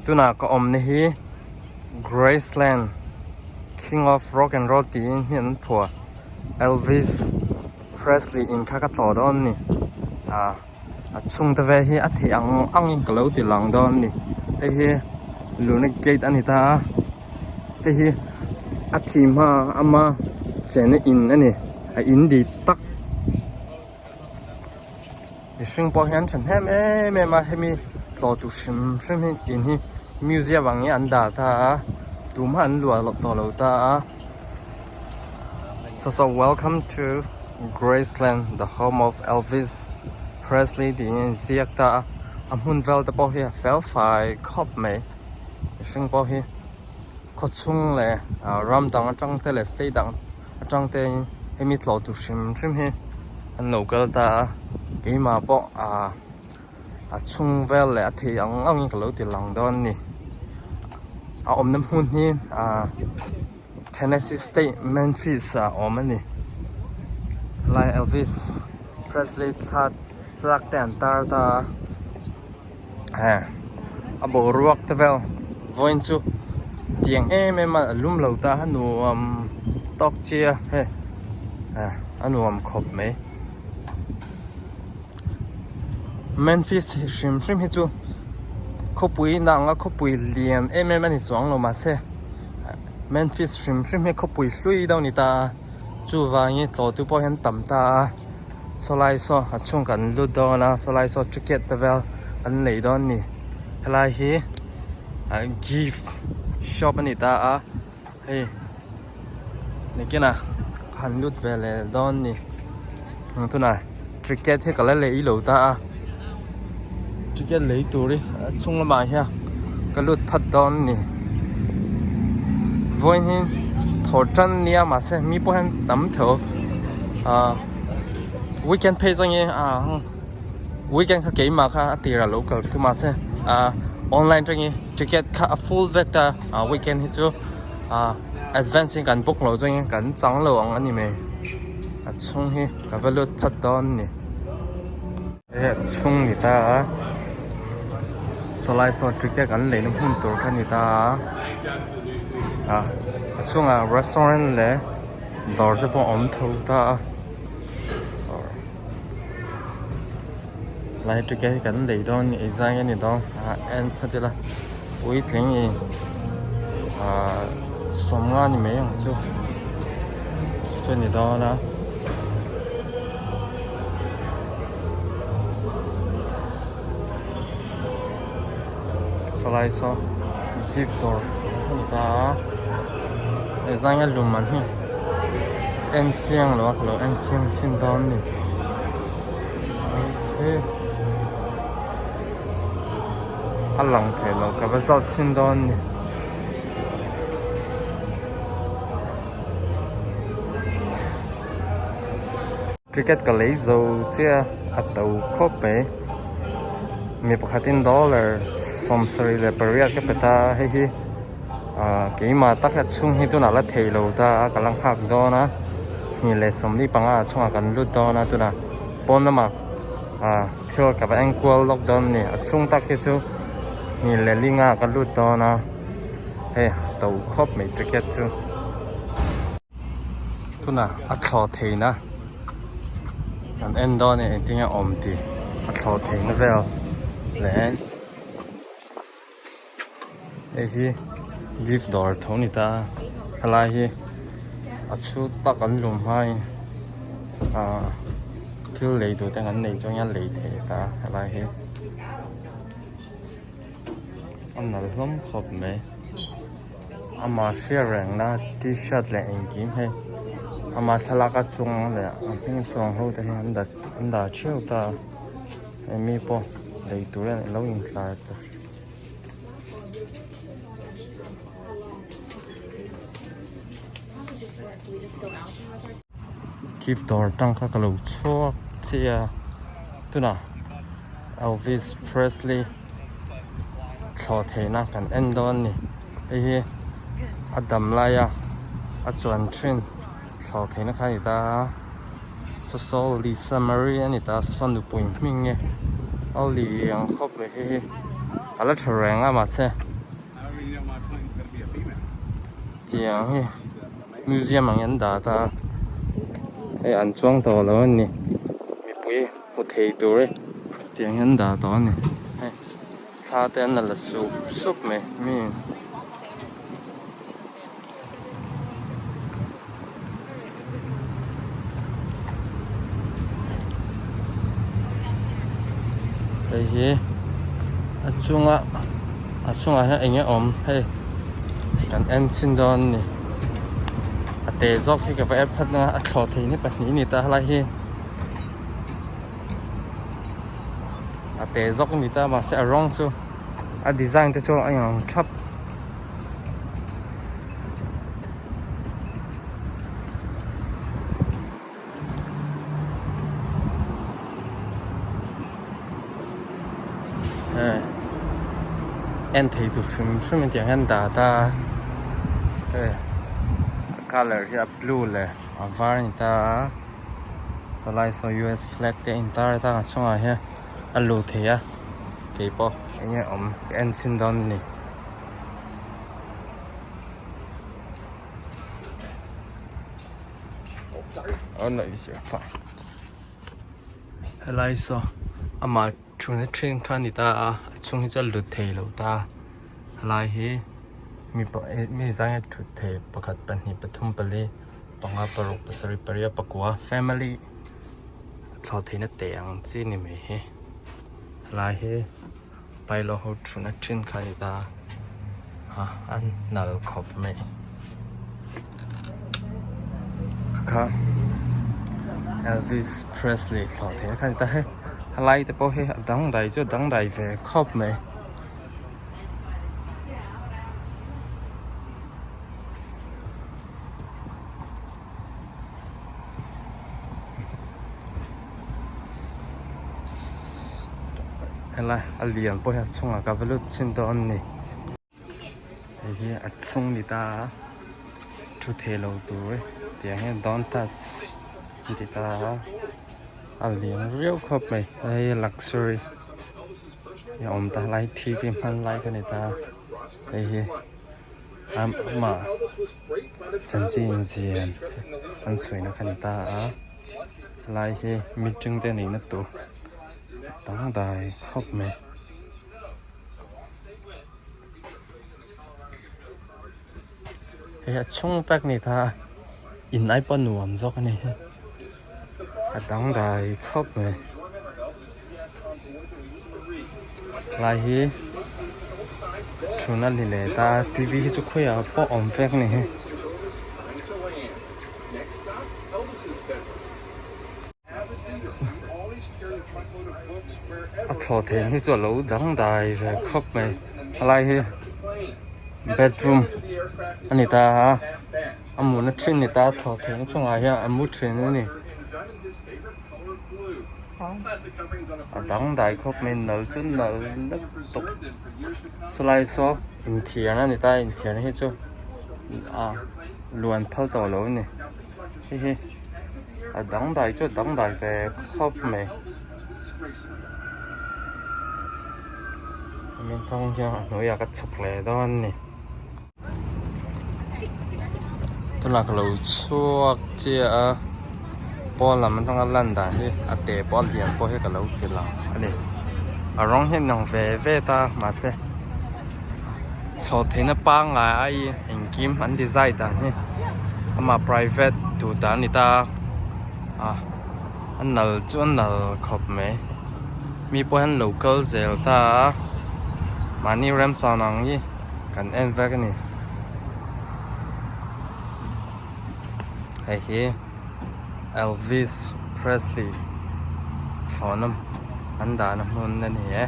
tu na có om hi Graceland King of Rock and Roll tin hiện phùa Elvis Presley in khá tỏ đón nè chung ta về hi thì ăn cái lâu thì lòng đón nè hi luôn gate anh ta hi thì mà ama chén in anh nè in đi tắc sinh bao hiện chân em mà em做住什么in hi museum bằng như anh đã ta tụm hắn lùa lọt tàu lầu ta so welcome to Graceland, the home of Elvis Presley. Thì ziak ta hun vel ta bao hi fel fai khop me sinh bao hi có chung le ram dang trong te le stay dang trong te hemi tlo tu sim hi an local ta cái mà bo chung vel le thì ang cái lối ti lang don ni om nam hun hi Tennessee State Memphis om ni lai Elvis Presley that lak ten tar ta abo ruak te vel voin chu tiang em mà lum lo ta hanu tok chia he anu khop me Memphis shim hi chu khopui nang khopui lian em ani suang lo ma se Memphis shim hi khopui hlui dau ni ta chu wangi tlo tu po hen tam ta solai so achung kan lu do na solai so ticket ta vel an nei don ni helai hi gift shop ani ta hey nikina kan lut vele don ni tu na ticket he kala le lo ta ticket le tu ri chung la ma ha ka lut phat don ni voin hin thor chan nia ma se mi po han tam tho weekend pay zong ye weekend kha ke ma kha tira local tu ma se online trang ye ticket kha full vector weekend hi chu advancing kan book lo zong ye kan chang lo ang ani me chung hi ka valut phat don ni chung ni ta solai so ticket kan le nam hun tur kha ni ta chung restaurant le dor te po om tho ta lai ticket kan le don ni zang ni don en phatila ui tling ni somnga ni me yang chu ni do na solai so gift door ni ta zang lum man hi en chiang lo en chiang chin don ni alang the lo ka ba zot chin don ni ticket ka lấy zo chia atau khope mi pakhatin dollar som sari le paria ke peta hi cái mà tắc hết chung hi tu nào là thầy lâu ta cả lăng khạc đó na thì lệ sống đi bằng chung cần lút đó na tu na bốn mà theo cả anh quên lockdown nè chung tắc hết chú thì lệ li nga cần lút đó na hey tàu khóc mấy ticket chú tu na thọ thầy na còn em đó nè tiếng ôm thì thọ thầy nó về lệ hi gift door thâu ni ta halai hi achu tak an lum hai thil lei tu tang an nei chong ya lei the ta halai hi an nal hlom khop me ama sharing na t-shirt le engkim he ama thalaka chung le aping chung ho te an da cheu ta mi po lei tu le lo in tlar ta gift door tang kha kalo chok chia tu na Elvis Presley thlo theina kan endon ni hi adam laya chuan thin thlo theina kha ni ta so Lisa Marie ani ta so nu point ming nge ali ang khop le hi ala threng a ma se tiếng hi museum ang yan data hay an chuang to lo ni mi pui pu thei tu re tiếng yan da to ni hay tha ten là sup sup me mi đây hi a chunga ha enge om hey kan en chin don ni a te zok hi ka va phat na a thlo thei ni pa ni ni ta lai hi a te zok ni ta ma se rong chu a design te chu a yang thap em thấy tụi mình tiếng Hàn đã ta color here blue le var ta so like so US flag the entire ta chung à he alu thế à cái po anh em em xin đón nè anh nói gì vậy lại so ama chung train kan ta chung hi chal lu thei lo ta lai hi mi zang thu thei pakhat pan hi pathum pali panga paruk pasari paria pakwa family thlo theina te ang chi ni me he lai hi pai lo ho thuna train kan ta ha an nal khop me ka Elvis Presley thlo theina kan ta he lai te po he dang dai chu dang dai ve khop me ala alian po ha chunga ka velu chin don ni hi a chung ni ta thu thelo tu re tiang he don't touch ni ta alian real khop me ai luxury ya om ta lai TV man lai ka ni ta hi ma chan chin jian an sui na kan ta lai hi meeting te ni na tu tang dai khop me he chung pak ni tha in ai pa nuam zok ni a tang dai khop me lai hi chuna li le ta TV hi chu khoya po om vek ni he a thlo then hi chu lo dang dai ve khop me lai hi bedroom ani ta amu na thin ni ta thlo then chunga hi amu thin ni a dang dai khop me nal chu nal nak tok so lai so in thian ani ta in thian hi chu luan phal to lo ni hi a dang dai chu dang dai ve khop me mình thông cho nói là cái sập lệ đó anh nè tức là cái lầu chuột chia bỏ làm mình thông cái lần đại đi để bỏ liền bỏ hết cái lầu tiền là anh nè ở trong hiện nòng về ta mà sẽ cho thấy nó ba ngày ai hình kim anh design ta nè mà private tụ ta người ta anh nở chỗ nở khop mấy mi bỏ anh local zel ta mà ni ram cho nong yi kan en va cái này hay hi Elvis Presley phone anh đã nằm hôn nên nhé